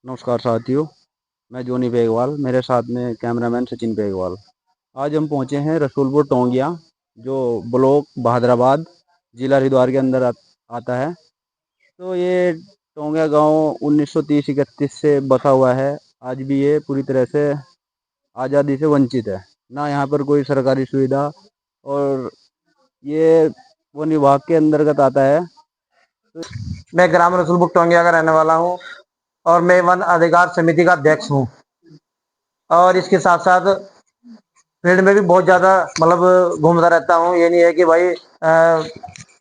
नमस्कार साथियों। मैं जोनी बेगवाल, मेरे साथ में कैमरामैन सचिन बेगवाल। आज हम पहुंचे हैं रसूलपुर टोंगिया, जो ब्लॉक बहादराबाद जिला हरिद्वार के अंदर आता है। तो ये टोंगिया गांव 1930-31 से बसा हुआ है। आज भी ये पूरी तरह से आज़ादी से वंचित है। ना यहाँ पर कोई सरकारी सुविधा, और ये वन विभाग के अंतर्गत आता है। मैं ग्राम रसूलपुर टोंगिया का रहने वाला हूँ और मैं वन अधिकार समिति का अध्यक्ष हूँ। और इसके साथ साथ फील्ड में भी बहुत ज़्यादा मतलब घूमता रहता हूँ। ये नहीं है कि भाई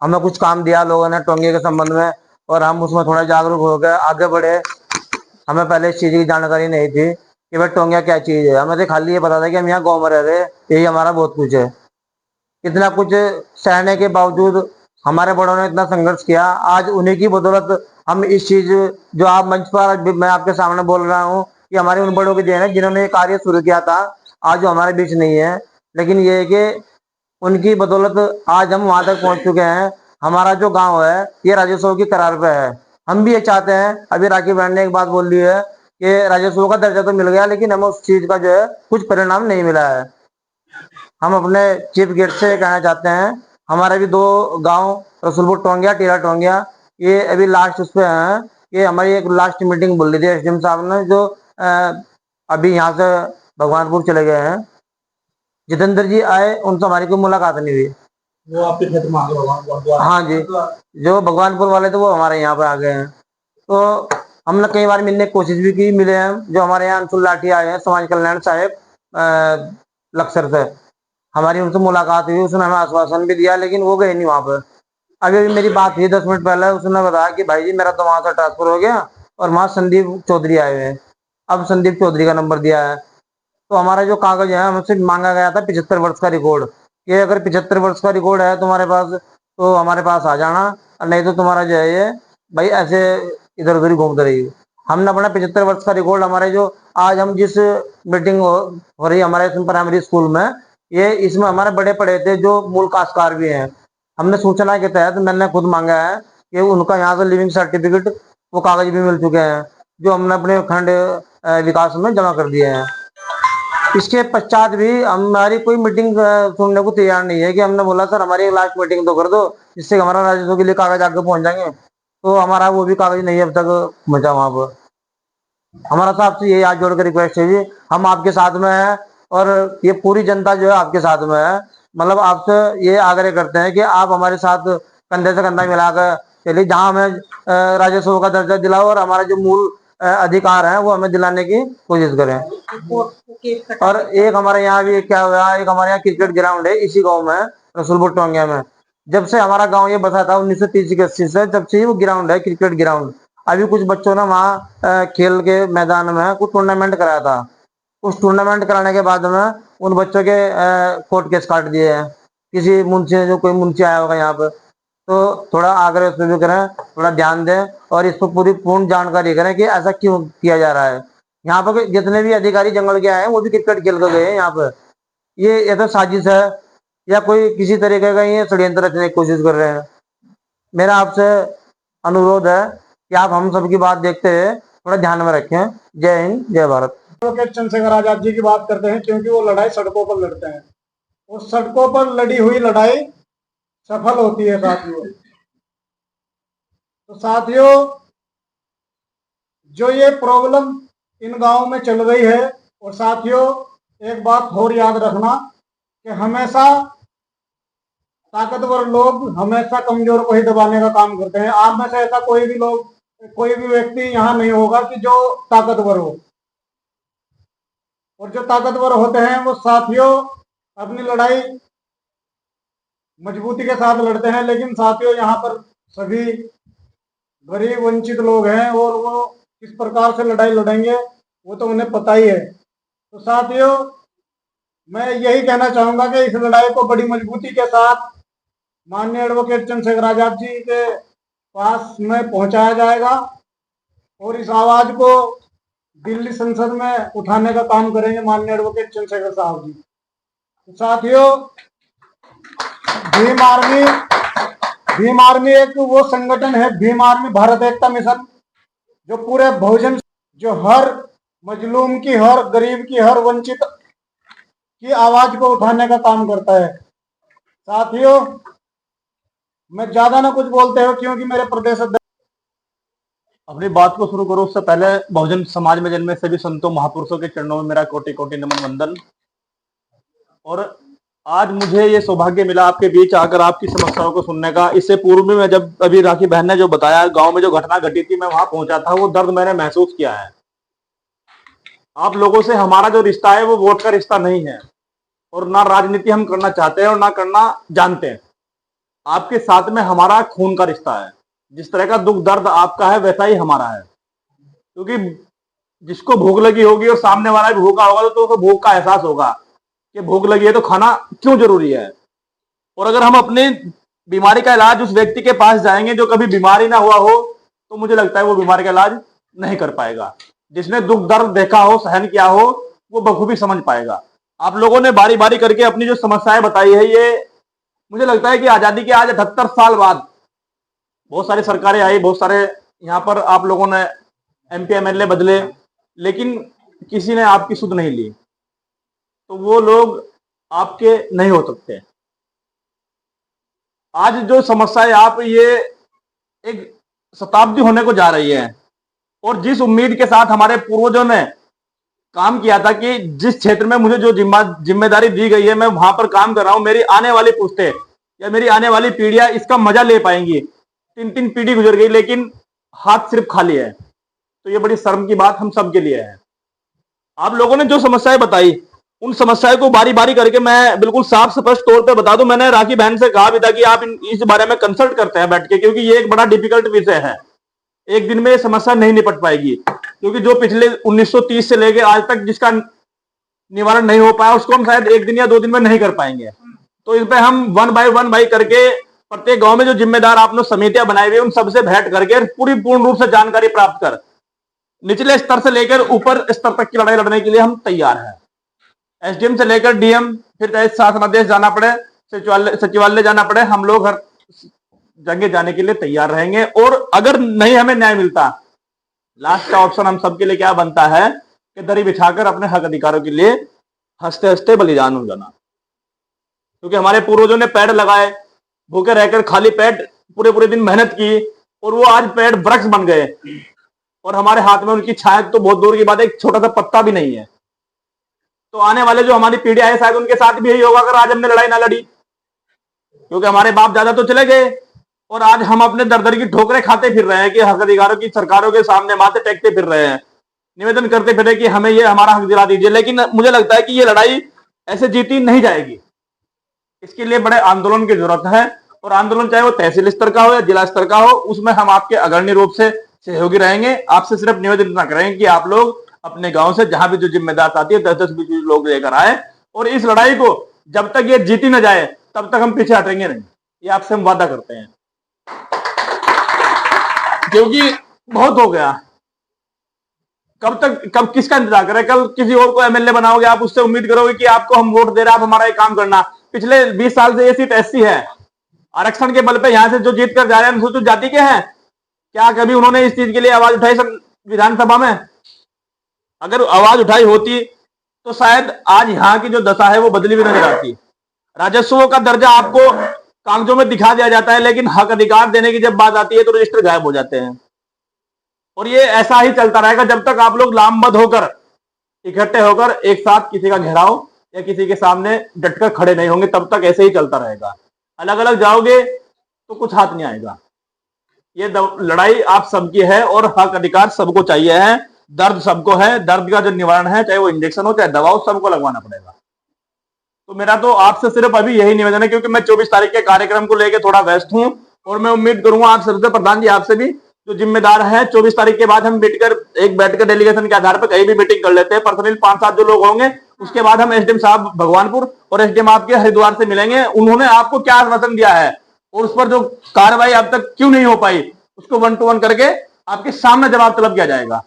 हमें कुछ काम दिया लोगों ने टोंगिया के संबंध में और हम उसमें थोड़ा जागरूक हो गए आगे बढ़े। हमें पहले इस चीज़ की जानकारी नहीं थी कि भाई टोंगिया क्या चीज़ है। हमें तो खाली ये पता था कि हम यहाँ गाँव में रह रहे, यही हमारा बहुत कुछ है। इतना कुछ सहने के बावजूद हमारे बड़ों ने इतना संघर्ष किया, आज उन्हीं की बदौलत हम इस चीज जो आप मंच पर मैं आपके सामने बोल रहा हूँ कि हमारे उन बड़ों की देन है जिन्होंने ये कार्य शुरू किया था। आज वो हमारे बीच नहीं है, लेकिन ये है कि उनकी बदौलत आज हम वहां तक पहुंच चुके हैं। हमारा जो गांव है ये राजस्व की करार पे है। हम भी ये चाहते हैं, अभी राखी बहन ने एक बात बोल ली है कि राजस्व का दर्जा तो मिल गया लेकिन हमें उस चीज का जो है कुछ परिणाम नहीं मिला है। हम अपने चीफ गेस्ट से कहना चाहते हैं, हमारे भी दो गांव रसूलपुर टोंगिया, टीला टोंगिया, ये अभी लास्ट उस पे हैं। ये हमारी एक लास्ट मीटिंग बोल रही थी एसडीएम साहब ने, जो अभी यहाँ से भगवानपुर चले गए हैं। जितेंद्र जी आए, उनसे हमारी कोई मुलाकात नहीं हुई। वो आपके क्षेत्र में आ गए भगवानपुर? हाँ जी, जो भगवानपुर वाले थे वो हमारे यहाँ पे आ गए हैं। तो हमने कई बार मिलने की कोशिश भी की, मिले हैं। जो हमारे यहाँ अंशुल लाठी आए हैं समाज कल्याण साहेब लक्सर से, हमारी उनसे मुलाकात हुई, उसने हमें आश्वासन भी दिया लेकिन वो गए नहीं वहां पर। अभी भी मेरी बात हुई 10 मिनट पहले, उसने बताया कि भाई जी मेरा तो वहां से ट्रांसफर हो गया और वहां संदीप चौधरी आए हुए हैं। अब संदीप चौधरी का नंबर दिया है। तो हमारा जो कागज है हमसे मांगा गया था 75 वर्ष का रिकॉर्ड, कि अगर 75 वर्ष का रिकॉर्ड है तुम्हारे पास तो हमारे पास आ जाना, और नहीं तो तुम्हारा जो है ये भाई ऐसे इधर उधर ही घूमते रहिए। हमने अपना 75 वर्ष का रिकॉर्ड, हमारे जो आज हम जिस मीटिंग हो रही है हमारे प्राइमरी स्कूल में, ये इसमें हमारे बड़े पड़े थे जो मूल काश्तकार भी हैं। हमने सूचना के तहत मैंने खुद मांगा है कि उनका यहाँ से लिविंग सर्टिफिकेट वो कागज भी मिल चुके हैं, जो हमने अपने खंड विकास में जमा कर दिए हैं। इसके पश्चात भी हमारी कोई मीटिंग सुनने को तैयार नहीं है। कि हमने बोला सर हमारी एक लास्ट मीटिंग तो कर दो जिससे हमारा राजस्व के लिए कागज आगे पहुंच जाएंगे, तो हमारा वो भी कागज नहीं अब तक पहुंचा वहां पर। हमारा साहब से यही हाथ जोड़कर रिक्वेस्ट है जी, हम आपके साथ में हैं और ये पूरी जनता जो है आपके साथ में है। मतलब आपसे ये आग्रह करते हैं कि आप हमारे साथ कंधे से कंधा मिलाकर चलिए, जहां हमें राजस्व का दर्जा दिलाओ और हमारा जो मूल अधिकार है वो हमें दिलाने की कोशिश करें। और एक हमारे यहाँ भी क्या हुआ, एक हमारे यहाँ क्रिकेट ग्राउंड है इसी गाँव में, रसूलपुर टोंगिया में। जब से हमारा गाँव ये बसा था 1930-81 से, जब से वो ग्राउंड है क्रिकेट ग्राउंड। अभी कुछ बच्चों ने वहाँ खेल के मैदान में कुछ टूर्नामेंट कराया था। उस टूर्नामेंट कराने के बाद में उन बच्चों के कोर्ट केस काट दिए हैं किसी मुंशी ने, जो कोई मुंशी आया होगा यहाँ पर। तो थोड़ा आग्रह उस पर भी करें, थोड़ा ध्यान दें और इस पर पूरी पूर्ण जानकारी करें कि ऐसा क्यों किया जा रहा है। यहाँ पर जितने भी अधिकारी जंगल के आए हैं वो भी क्रिकेट खेल कर गए हैं यहाँ पर। ये तो साजिश है या कोई किसी तरीके का ये षड्यंत्र रचने की कोशिश कर रहे हैं। मेरा आपसे अनुरोध है कि आप हम सबकी बात देखते हुए थोड़ा ध्यान में रखें। जय हिंद, जय भारत। एडवोकेट चंद्रशेखर आजाद जी की बात करते हैं, क्योंकि वो लड़ाई सड़कों पर लड़ते हैं। उस सड़कों पर लड़ी हुई लड़ाई सफल होती है साथियों। तो साथियों, जो ये प्रॉब्लम इन गांवों में चल रही है, और साथियों एक बात और याद रखना कि हमेशा ताकतवर लोग हमेशा कमजोर को ही दबाने का काम करते हैं। आप में से ऐसा कोई भी व्यक्ति यहाँ नहीं होगा कि जो ताकतवर हो। और जो ताकतवर होते हैं वो साथियों अपनी लड़ाई मजबूती के साथ लड़ते हैं। लेकिन साथियों यहाँ पर सभी गरीब वंचित लोग हैं और वो किस प्रकार से लड़ाई लड़ेंगे वो तो उन्हें पता ही है। तो साथियों मैं यही कहना चाहूंगा कि इस लड़ाई को बड़ी मजबूती के साथ माननीय एडवोकेट चंद्रशेखर आजाद जी के पास में पहुंचाया जाएगा और इस आवाज को दिल्ली संसद में उठाने का काम करेंगे माननीय एडवोकेट चंद्रशेखर साहब जी। तो साथियों भीम आर्मी एक वो संगठन है, भीम आर्मी भारत एकता मिशन, जो पूरे बहुजन जो हर मजलूम की, हर गरीब की, हर वंचित की आवाज को उठाने का काम करता है। साथियों, मैं ज्यादा ना कुछ बोलते हो क्योंकि मेरे प्रदेश अध्यक्ष अपनी बात को शुरू करो उससे पहले बहुजन समाज में जन्मे सभी संतों महापुरुषों के चरणों में मेरा कोटि कोटि नमन वंदन। और आज मुझे ये सौभाग्य मिला आपके बीच आकर आपकी समस्याओं को सुनने का। इससे पूर्व में मैं जब अभी राखी बहन ने जो बताया गांव में जो घटना घटी थी, मैं वहां पहुंचा था, वो दर्द मैंने महसूस किया है। आप लोगों से हमारा जो रिश्ता है वो वोट का रिश्ता नहीं है, और ना राजनीति हम करना चाहते हैं और ना करना जानते हैं। आपके साथ में हमारा खून का रिश्ता है। जिस तरह का दुख दर्द आपका है वैसा ही हमारा है, क्योंकि जिसको भूख लगी होगी और सामने वाला भी भूखा होगा तो उसको भूख का एहसास होगा कि भूख लगी है तो खाना क्यों जरूरी है। और अगर हम अपनी बीमारी का इलाज उस व्यक्ति के पास जाएंगे जो कभी बीमारी ना हुआ हो, तो मुझे लगता है वो बीमारी का इलाज नहीं कर पाएगा। जिसने दुख दर्द देखा हो, सहन किया हो, वो बखूबी समझ पाएगा। आप लोगों ने बारी बारी करके अपनी जो समस्याएं बताई है, ये मुझे लगता है कि आजादी के आज 78 साल बाद बहुत सारी सरकारें आई, बहुत सारे यहाँ पर आप लोगों ने MP MLA बदले, लेकिन किसी ने आपकी सुध नहीं ली। तो वो लोग आपके नहीं हो सकते। आज जो समस्याएं आप ये एक शताब्दी होने को जा रही है, और जिस उम्मीद के साथ हमारे पूर्वजों ने काम किया था कि जिस क्षेत्र में मुझे जो जिम्मेदारी दी गई है मैं वहां पर काम कर रहा हूं, मेरी आने वाली पुश्तें या मेरी आने वाली पीढ़ियां इसका मजा ले पाएंगी। 3 पीढ़ी गुजर गई लेकिन हाथ सिर्फ खाली है। तो ये बड़ी शर्म की बात हम सब के लिए है। आप लोगों ने जो समस्याएं बताई, उन समस्याओं को बारी बारी करके मैं बिल्कुल साफ स्पष्ट तौर पे बता दूं। मैंने राखी बहन से कहा भी था कि आप इस बारे में कंसल्ट करते हैं बैठ के, क्योंकि ये एक बड़ा डिफिकल्ट विषय है। एक दिन में ये समस्या नहीं निपट पाएगी, क्योंकि जो पिछले 1930 से लेके आज तक जिसका निवारण नहीं हो पाया, उसको हम शायद एक दिन या 2 दिन में नहीं कर पाएंगे। तो इस पे हम वन बाय करके प्रत्येक गांव में जो जिम्मेदार आपने समितियां बनाई हुई, उन सबसे भेंट करके पूरी पूर्ण रूप से जानकारी प्राप्त कर निचले स्तर से लेकर ऊपर स्तर तक की लड़ाई लड़ने के लिए हम तैयार हैं। SDM से लेकर DM, फिर चाहे शासनादेश जाना पड़े, सचिवालय जाना पड़े, हम लोग हर जगह जाने के लिए तैयार रहेंगे। और अगर नहीं हमें न्याय मिलता, लास्ट का ऑप्शन हम सबके लिए क्या बनता है कि दरी बिछाकर अपने हक अधिकारों के लिए हंसते हंसते बलिदान हो जाना। क्योंकि हमारे पूर्वजों ने पेड़ लगाए, भूखे रहकर खाली पेट पूरे पूरे दिन मेहनत की, और वो आज पेड़ वृक्ष बन गए, और हमारे हाथ में उनकी छाया तो बहुत दूर की बात है, एक छोटा सा पत्ता भी नहीं है। तो आने वाले जो हमारी पीढ़ी है शायद उनके साथ भी यही होगा अगर आज हमने लड़ाई ना लड़ी, क्योंकि हमारे बाप दादा तो चले गए और आज हम अपने दर दर की ठोकरें खाते फिर रहे हैं कि हक अधिकारों की सरकारों के सामने माथे टेकते फिर रहे हैं, निवेदन करते फिर रहे कि हमें ये हमारा हक दिला दीजिए। लेकिन मुझे लगता है कि ये लड़ाई ऐसे जीती नहीं जाएगी। इसके लिए बड़े आंदोलन की जरूरत है, और आंदोलन चाहे वो तहसील स्तर का हो या जिला स्तर का हो, उसमें हम आपके अग्रणी रूप से सहयोगी रहेंगे। आपसे सिर्फ निवेदन इतना करेंगे कि आप लोग अपने गांव से जहां भी जो जिम्मेदार साथी है 10-10 20 लोग लेकर आए, और इस लड़ाई को जब तक ये जीती न जाए तब तक हम पीछे हटेंगे नहीं। ये आपसे हम वादा करते हैं, क्योंकि बहुत हो गया। कब किसका इंतजार करें? कल किसी और को MLA बनाओगे, आप उससे उम्मीद करोगे कि आपको हम वोट दे रहे हैं, आप हमारा एक काम करना। पिछले 20 साल से ये सीट SC है, आरक्षण के बल पे यहां से जो जीत कर जा रहे हैं अनुसूचित जाति के हैं। क्या कभी उन्होंने इस चीज के लिए आवाज उठाई विधानसभा में? अगर आवाज उठाई होती तो शायद आज यहाँ की जो दशा है वो बदली भी नजर आती। राजस्व का दर्जा आपको कागजों में दिखा दिया जाता है, लेकिन हक अधिकार देने की जब बात आती है तो रजिस्टर गायब हो जाते हैं। और ये ऐसा ही चलता रहेगा जब तक आप लोग लामबद्ध होकर इकट्ठे होकर एक साथ किसी का घेराव या किसी के सामने डटकर खड़े नहीं होंगे, तब तक ऐसे ही चलता रहेगा। अलग अलग जाओगे तो कुछ हाथ नहीं आएगा। ये लड़ाई आप सबकी है और हक अधिकार सबको चाहिए है। दर्द सबको है, दर्द का जो निवारण है, चाहे वो इंजेक्शन हो चाहे दवा हो, सबको लगवाना पड़ेगा। तो मेरा तो आपसे सिर्फ अभी यही निवेदन है, क्योंकि मैं 24 तारीख के कार्यक्रम को लेकर थोड़ा व्यस्त हूं, और मैं उम्मीद करूंगा आप सबसे, प्रधान जी आपसे भी, जो जिम्मेदार है, 24 तारीख के बाद हम बैठकर डेलीगेशन के आधार पर कहीं भी मीटिंग कर लेते हैं। पर्सनल 5-7 जो लोग होंगे, उसके बाद हम SDM साहब भगवानपुर और SDM आपके हरिद्वार से मिलेंगे। उन्होंने आपको क्या आश्वासन दिया है और उस पर जो कार्रवाई अब तक क्यों नहीं हो पाई, उसको 1 to 1 करके आपके सामने जवाब तलब किया जाएगा।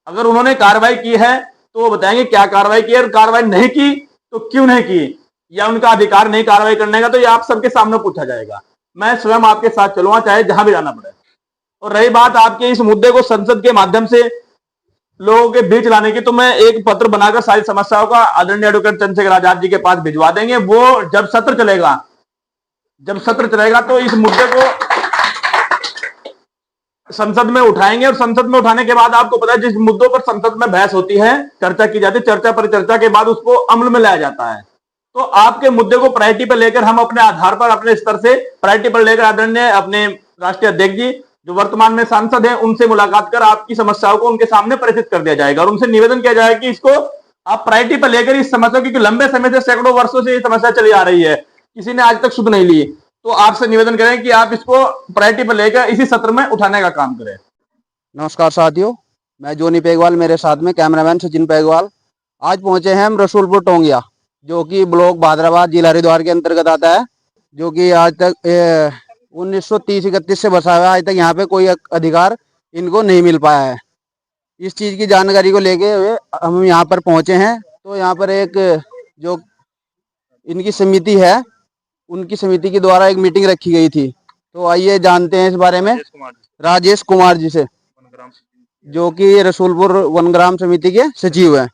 अगर उन्होंने कार्रवाई की है तो वो बताएंगे क्या कार्रवाई की है, और कार्रवाई नहीं की तो क्यों नहीं की, या उनका अधिकार नहीं कार्रवाई करने का, तो ये आप सबके सामने पूछा जाएगा। मैं स्वयं आपके साथ चलूंगा, चाहे जहां भी जाना पड़े। और रही बात आपके इस मुद्दे को संसद के माध्यम से लोगों के बीच लाने की, तो मैं एक पत्र बनाकर सारी समस्याओं का आदरणीय एडवोकेट चंद्रशेखर आजाद जी के पास भिजवा देंगे। वो जब सत्र चलेगा तो इस मुद्दे को संसद में उठाएंगे, और संसद में उठाने के बाद आपको पता है जिस मुद्दों पर संसद में बहस होती है, चर्चा की जाती है, चर्चा परिचर्चा के बाद उसको अमल में लाया जाता है। तो आपके मुद्दे को प्रायोरिटी पर लेकर हम अपने आधार पर, अपने स्तर से प्रायोरिटी पर लेकर आदरणीय अपने राष्ट्रीय अध्यक्ष जी जो वर्तमान में सांसद हैं उनसे मुलाकात कर आपकी समस्याओं को उनके सामने प्रेषित कर दिया जाएगा, और उनसे निवेदन किया जाएगा कि इसको आप प्रायोरिटी पर लेकर इस समस्या, क्योंकि लंबे समय से, सैकड़ों वर्षों से ये समस्या चली आ रही है, किसी ने आज तक सुध नहीं ली। तो आपसे निवेदन करें कि आप इसको प्रायोरिटी पर लेकर इसी सत्र में उठाने का काम करें। नमस्कार साथियों, मैं जोनी पेगवाल, मेरे साथ में कैमरामैन सचिन पेगवाल। आज पहुंचे हैं हम रसूलपुर टोंगिया, जो कि ब्लॉक बहादराबाद जिला हरिद्वार के अंतर्गत आता है, जो कि आज तक 1930-31 से बसा हुआ है। आज तक यहाँ पे कोई अधिकार इनको नहीं मिल पाया है। इस चीज़ की जानकारी को लेके हुए हम यहाँ पर पहुंचे हैं। तो यहाँ पर एक जो इनकी समिति है, उनकी समिति के द्वारा एक मीटिंग रखी गई थी। तो आइए जानते हैं इस बारे में राजेश कुमार जी से, जो कि रसूलपुर वनग्राम समिति के सचिव हैं।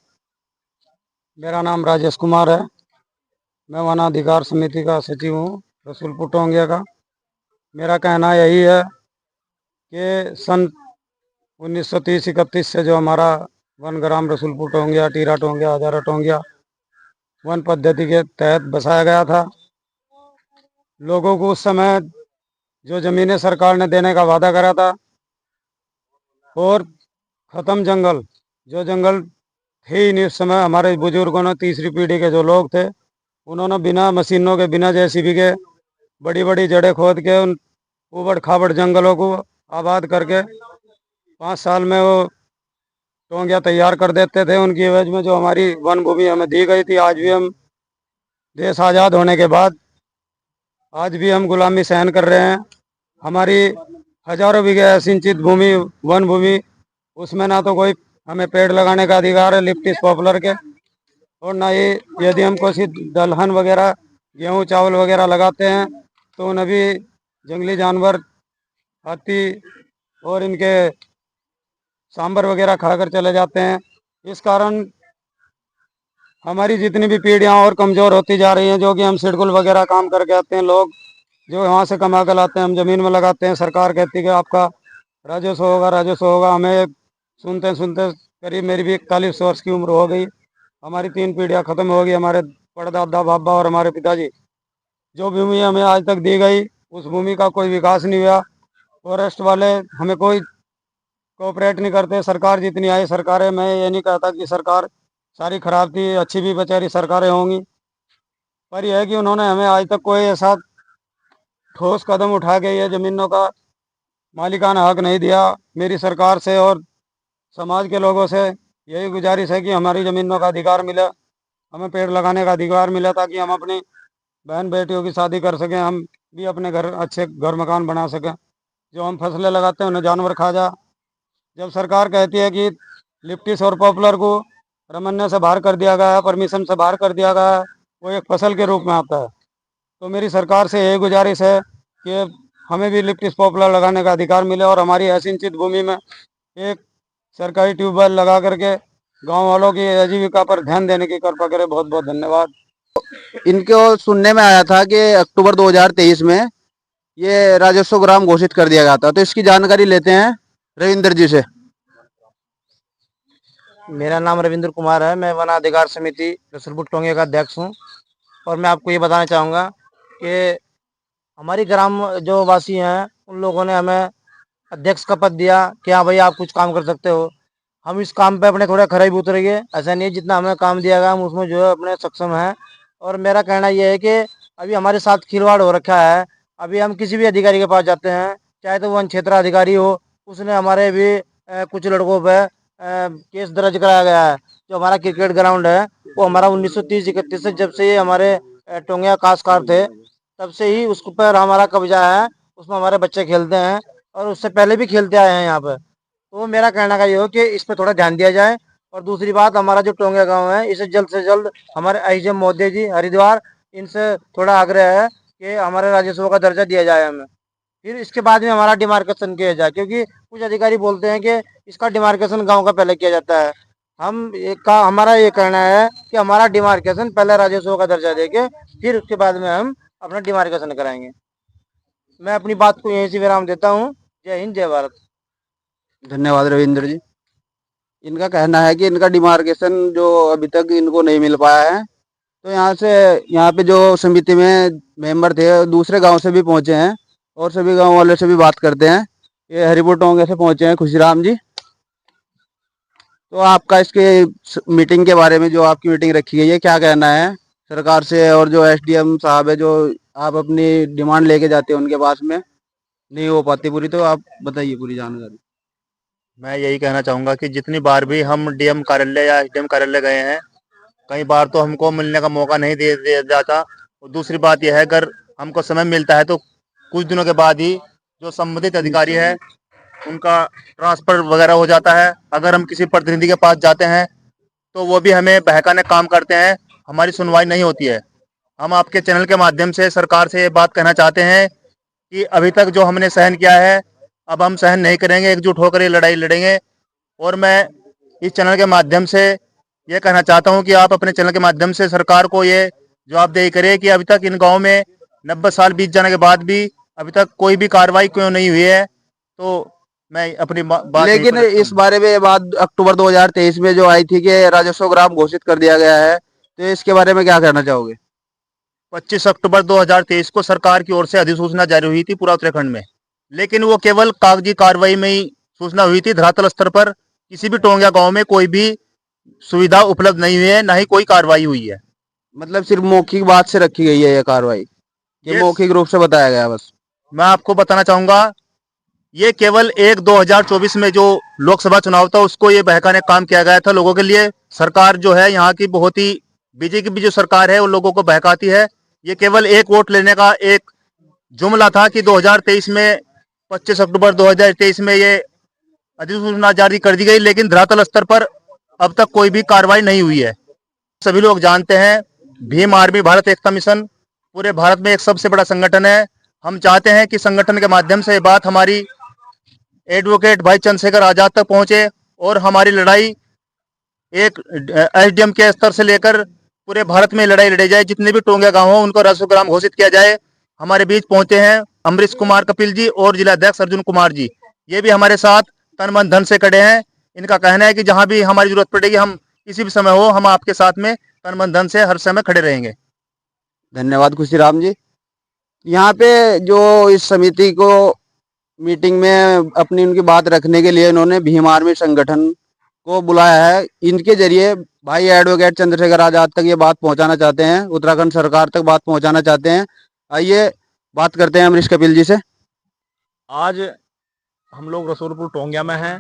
मेरा नाम राजेश कुमार है। मैं वन अधिकार समिति का सचिव हूँ रसूलपुर टोंगिया का। मेरा कहना यही है कि सन 1930-31 से जो हमारा वनग्राम रसूलपुर टोंगिया, टीरा टोंगिया, हजारा टोंगिया वन पद्धति के तहत बसाया गया था। लोगों को उस समय जो ज़मीनें सरकार ने देने का वादा करा था, और ख़त्म जंगल, जो जंगल थे ही नहीं उस समय, हमारे बुजुर्गों ने, तीसरी पीढ़ी के जो लोग थे, उन्होंने बिना मशीनों के, बिना जेसीबी के बड़ी बड़ी जड़ें खोद के उन उबड़ खाबड़ जंगलों को आबाद करके 5 साल में वो टोंगिया तैयार कर देते थे। उनकी एवज में जो हमारी वन भूमि हमें दी गई थी, आज भी हम देश आज़ाद होने के बाद आज भी हम गुलामी सहन कर रहे हैं। हमारी हजारों बीघे सिंचित भूमि, वन भूमि, उसमें ना तो कोई हमें पेड़ लगाने का अधिकार है लिप्टिस पॉपुलर के, और ना ही यदि हम कोई दलहन वगैरह, गेहूं चावल वगैरह लगाते हैं तो उन्हें भी जंगली जानवर, हाथी और इनके सांबर वगैरह खाकर चले जाते हैं। इस कारण हमारी जितनी भी पीढ़ियां और कमज़ोर होती जा रही हैं, जो कि हम शेड्यूल वगैरह काम करके आते हैं, लोग जो वहाँ से कमा कर लाते हैं, हम ज़मीन में लगाते हैं। सरकार कहती है कि आपका राजस्व होगा, राजस्व होगा। हमें सुनते सुनते करीब मेरी भी 41 वर्ष की उम्र हो गई। हमारी 3 पीढ़ियाँ ख़त्म हो गई। हमारे परदादा बाबा और हमारे पिताजी, जो भूमि हमें आज तक दी गई, उस भूमि का कोई विकास नहीं हुआ। फॉरेस्ट वाले हमें कोई कोऑपरेट नहीं करते। सरकार जितनी आई सरकारें, मैं ये नहीं कहता कि सरकार सारी खराब थी, अच्छी भी बेचारी सरकारें होंगी, पर यह है कि उन्होंने हमें आज तक कोई ऐसा ठोस कदम उठा के ये ज़मीनों का मालिकाना हक नहीं दिया। मेरी सरकार से और समाज के लोगों से यही गुजारिश है कि हमारी ज़मीनों का अधिकार मिले, हमें पेड़ लगाने का अधिकार मिले, ताकि हम अपनी बहन बेटियों की शादी कर सकें, हम भी अपने घर अच्छे घर मकान बना सकें। जो हम फसलें लगाते हैं उन्हें जानवर खा जा। जब सरकार कहती है कि लिप्टिस और पॉपुलर को रमन्य से बाहर कर दिया गया है, परमिशन से बाहर कर दिया गया है, वो एक फसल के रूप में आता है, तो मेरी सरकार से यही गुजारिश है कि हमें भी लिप्टिस पॉपुलर लगाने का अधिकार मिले, और हमारी असिंचित भूमि में एक सरकारी ट्यूबवेल लगा करके गांव वालों की आजीविका पर ध्यान देने की कृपा करें। बहुत बहुत धन्यवाद। इनको सुनने में आया था कि अक्टूबर 2023 में ये राजस्व ग्राम घोषित कर दिया गया था। तो इसकी जानकारी लेते हैं रविंद्र जी से। मेरा नाम रविंद्र कुमार है। मैं वन अधिकार समिति रसूलपुर टोंगिया का अध्यक्ष हूँ। और मैं आपको ये बताना चाहूँगा कि हमारी ग्राम जो वासी हैं, उन लोगों ने हमें अध्यक्ष का पद दिया कि हाँ भाई आप कुछ काम कर सकते हो। हम इस काम पे अपने थोड़ा खरे भी उतरेंगे। ऐसा नहीं है, जितना हमें काम दिया गया हम उसमें जो है अपने सक्षम हैं। और मेरा कहना यह है कि अभी हमारे साथ खिलवाड़ हो रखा है। अभी हम किसी भी अधिकारी के पास जाते हैं, चाहे तो वन क्षेत्र अधिकारी हो, उसने हमारे भी कुछ लड़कों पर केस दर्ज कराया गया है। जो हमारा क्रिकेट ग्राउंड है, वो हमारा 1930-31 से, जब से ये हमारे टोंगिया काशकार थे, तब से ही उस पर हमारा कब्जा है। उसमें हमारे बच्चे खेलते हैं और उससे पहले भी खेलते आए हैं यहाँ पर। तो मेरा कहना का ये हो कि इस पर थोड़ा ध्यान दिया जाए। और दूसरी बात, हमारा जो टोंगिया गांव है, इसे जल्द से जल्द हमारे आईजीएम महोदय जी हरिद्वार, इनसे थोड़ा आग्रह है कि हमारे राजस्व का दर्जा दिया जाए हमें। फिर इसके बाद में हमारा डिमार्केशन किया जाए, क्योंकि कुछ अधिकारी बोलते हैं कि इसका डिमार्केशन गांव का पहले किया जाता है। हमारा ये कहना है कि हमारा डिमार्केशन पहले राजस्व का दर्जा देके फिर उसके बाद में हम अपना डिमार्केशन कराएंगे। मैं अपनी बात को यहीं से विराम देता हूँ। जय हिंद, जय भारत। धन्यवाद रविंद्र जी। इनका कहना है कि इनका डिमार्केशन जो अभी तक इनको नहीं मिल पाया है, तो यहाँ पे जो समिति में मेंबर थे दूसरे गांव से भी पहुंचे हैं और सभी गांव वाले से भी बात करते हैं। ये हरिपुर टोंगे से पहुंचे हैं खुशीराम जी। तो आपका इसके मीटिंग के बारे में, जो आपकी मीटिंग रखी गई है, क्या कहना है सरकार से? और जो एसडीएम साहब है, जो आप अपनी डिमांड लेके जाते हैं उनके पास में नहीं हो पाती पूरी, तो आप बताइए पूरी जानकारी। मैं यही कहना चाहूँगा कि जितनी बार भी हम डीएम कार्यालय या एसडीएम कार्यालय गए हैं, कई बार तो हमको मिलने का मौका नहीं दे दिया जाता। और दूसरी बात यह है, अगर हमको समय मिलता है तो कुछ दिनों के बाद ही जो संबंधित अधिकारी है उनका ट्रांसफर वगैरह हो जाता है। अगर हम किसी प्रतिनिधि के पास जाते हैं तो वो भी हमें बहकाने काम करते हैं, हमारी सुनवाई नहीं होती है। हम आपके चैनल के माध्यम से सरकार से ये बात कहना चाहते हैं कि अभी तक जो हमने सहन किया है, अब हम सहन नहीं करेंगे, एकजुट होकर ये लड़ाई लड़ेंगे। और मैं इस चैनल के माध्यम से ये कहना चाहता हूँ कि आप अपने चैनल के माध्यम से सरकार को ये जवाबदेही करें कि अभी तक इन गाँव में 90 साल बीत जाने के बाद भी अभी तक कोई भी कार्रवाई क्यों नहीं हुई है। तो मैं अपनी बात लेकिन इस बारे में बात अक्टूबर 2023 में जो आई थी कि राजस्व ग्राम घोषित कर दिया गया है, तो इसके बारे में क्या कहना चाहोगे? 25 अक्टूबर 2023 को सरकार की ओर से अधिसूचना जारी हुई थी पूरा उत्तराखंड में, लेकिन वो केवल कागजी कार्रवाई में ही सूचना हुई थी। धरातल स्तर पर किसी भी टोंगिया गांव में कोई भी सुविधा उपलब्ध नहीं हुई है, ना ही कोई कार्रवाई हुई है। मतलब सिर्फ मौखिक बात से रखी गई है ये कार्रवाई, ये मौखिक रूप से बताया गया बस। मैं आपको बताना चाहूंगा, ये केवल 2024 में जो लोकसभा चुनाव था उसको ये बहकाने का काम किया गया था लोगों के लिए। सरकार जो है यहाँ की बहुत ही बीजेपी की जो सरकार है वो लोगों को बहकाती है। ये केवल एक वोट लेने का एक जुमला था कि 2023 में 25 अक्टूबर 2023 में ये अधिसूचना जारी कर दी गई, लेकिन धरातल स्तर पर अब तक कोई भी कार्रवाई नहीं हुई है। सभी लोग जानते हैं भीम आर्मी भारत एकता मिशन पूरे भारत में एक सबसे बड़ा संगठन है। हम चाहते हैं कि संगठन के माध्यम से ये बात हमारी एडवोकेट भाई चंद्रशेखर आजाद तक पहुंचे और हमारी लड़ाई एक एसडीएम के स्तर से लेकर पूरे भारत में लड़ाई लड़ी जाए। जितने भी टोंगिया गांव हो उनको राजस्व ग्राम घोषित किया जाए। हमारे बीच पहुंचे हैं अमरीश कुमार कपिल जी और जिला अध्यक्ष अर्जुन कुमार जी, ये भी हमारे साथ तन मन धन से खड़े हैं। इनका कहना है कि जहां भी हमारी जरूरत पड़ेगी, हम किसी भी समय हो, हम आपके साथ में तन मन धन से हर समय खड़े रहेंगे। धन्यवाद खुशीराम जी। यहाँ पे जो इस समिति को मीटिंग में अपनी उनकी बात रखने के लिए इन्होंने भीम आर्मी संगठन को बुलाया है। इनके जरिए भाई एडवोकेट चंद्रशेखर आजाद तक ये बात पहुंचाना चाहते हैं, उत्तराखंड सरकार तक बात पहुंचाना चाहते हैं। आइए बात करते हैं अमरीश कपिल जी से। आज हम लोग रसूलपुर टोंगिया में हैं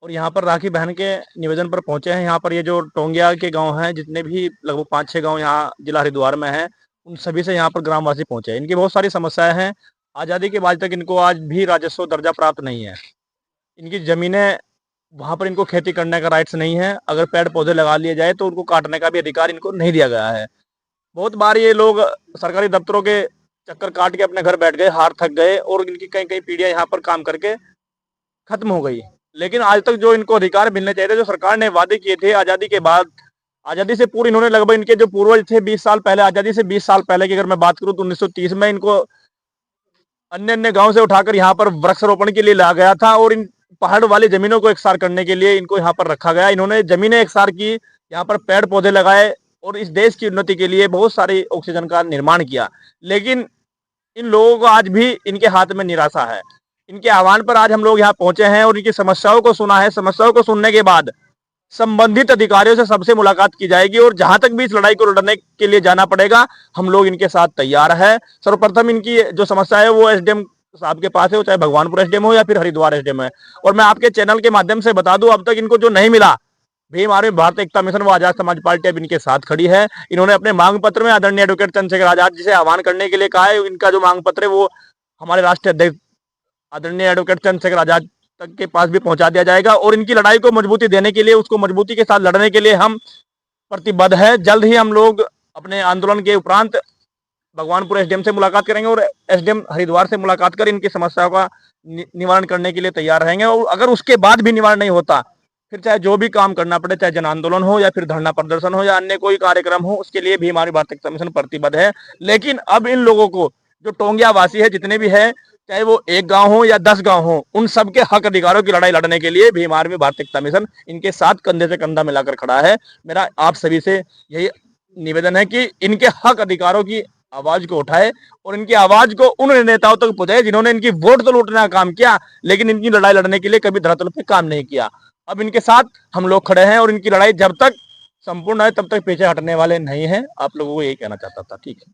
और यहाँ पर राखी बहन के निवेदन पर पहुंचे हैं। यहाँ पर ये जो टोंगिया के गांव हैं, जितने भी लगभग 5-6 गांव यहाँ जिला हरिद्वार में हैं, उन सभी से यहाँ पर ग्रामवासी पहुंचे हैं। इनकी बहुत सारी समस्याएं हैं। आज़ादी के बाद तक इनको आज भी राजस्व दर्जा प्राप्त नहीं है। इनकी ज़मीनें, वहाँ पर इनको खेती करने का राइट्स नहीं है। अगर पेड़ पौधे लगा लिए जाए तो उनको काटने का भी अधिकार इनको नहीं दिया गया है। बहुत बार ये लोग सरकारी दफ्तरों के चक्कर काट के अपने घर बैठ गए, हार थक गए और इनकी कई कई पीढ़ियां यहाँ पर काम करके खत्म हो गई। लेकिन आज तक जो इनको अधिकार मिलने चाहिए थे, जो सरकार ने वादे किए थे आज़ादी के बाद, आज़ादी से पूर्व इन्होंने लगभग, इनके जो पूर्वज थे 20 साल पहले, आज़ादी से 20 साल पहले की अगर मैं बात करूं तो 1930 में इनको अन्य अन्य गांव से उठाकर यहाँ पर वृक्षारोपण के लिए लाया गया था और इन पहाड़ वाली जमीनों को एकसार करने के लिए इनको यहाँ पर रखा गया। इन्होंने जमीनें एकसार की, यहाँ पर पेड़ पौधे लगाए और इस देश की उन्नति के लिए बहुत सारी ऑक्सीजन का निर्माण किया। लेकिन इन लोगों को आज भी इनके हाथ में निराशा है। इनके आह्वान पर आज हम लोग यहाँ पहुंचे हैं और इनकी समस्याओं को सुना है। समस्याओं को सुनने के बाद संबंधित अधिकारियों से सबसे मुलाकात की जाएगी और जहां तक भी इस लड़ाई को लड़ने के लिए जाना पड़ेगा, हम लोग इनके साथ तैयार है। सर्वप्रथम इनकी जो समस्या है वो एसडीएम साहब के पास है, वो चाहे भगवानपुर एसडीएम हो या फिर हरिद्वार एसडीएम है। और मैं आपके चैनल के माध्यम से बता दूं, अब तक इनको जो नहीं मिला, भीम आर्मी भारत एकता मिशन व आजाद समाज पार्टी अब इनके साथ खड़ी है। इन्होंने अपने मांग पत्र में आदरणीय एडवोकेट चंद्रशेखर आजाद जी से आह्वान करने के लिए कहा है। इनका जो मांग पत्र है वो हमारे राष्ट्रीय अध्यक्ष आदरणीय एडवोकेट चंद्रशेखर आजाद तक के पास भी पहुंचा दिया जाएगा और इनकी लड़ाई को मजबूती देने के लिए, उसको मजबूती के साथ लड़ने के लिए हम प्रतिबद्ध है। जल्द ही हम लोग अपने आंदोलन के उपरांत भगवानपुर एसडीएम से मुलाकात करेंगे और एसडीएम हरिद्वार से मुलाकात कर इनकी समस्याओं का निवारण करने के लिए तैयार रहेंगे। और अगर उसके बाद भी निवारण नहीं होता, फिर चाहे जो भी काम करना पड़े, चाहे जन आंदोलन हो या फिर धरना प्रदर्शन हो या अन्य कोई कार्यक्रम हो, उसके लिए भी हमारी भारतीय किसान मिशन प्रतिबद्ध है। लेकिन अब इन लोगों को, जो टोंगिया वासी है जितने भी है, चाहे वो 1 गांव हो या 10 गांव हो, उन सबके हक अधिकारों की लड़ाई लड़ने के लिए भी हमारी भारतीय किसान मिशन इनके साथ कंधे से कंधा मिलाकर खड़ा है। मेरा आप सभी से यही निवेदन है कि इनके हक अधिकारों की आवाज को उठाए और इनकी आवाज को उन नेताओं तक पहुंचाए जिन्होंने इनकी वोट तो लूटने का काम किया, लेकिन इनकी लड़ाई लड़ने के लिए कभी धरातल पे काम नहीं किया। अब इनके साथ हम लोग खड़े हैं और इनकी लड़ाई जब तक संपूर्ण है तब तक पीछे हटने वाले नहीं हैं। आप लोगों को यही कहना चाहता था। ठीक है।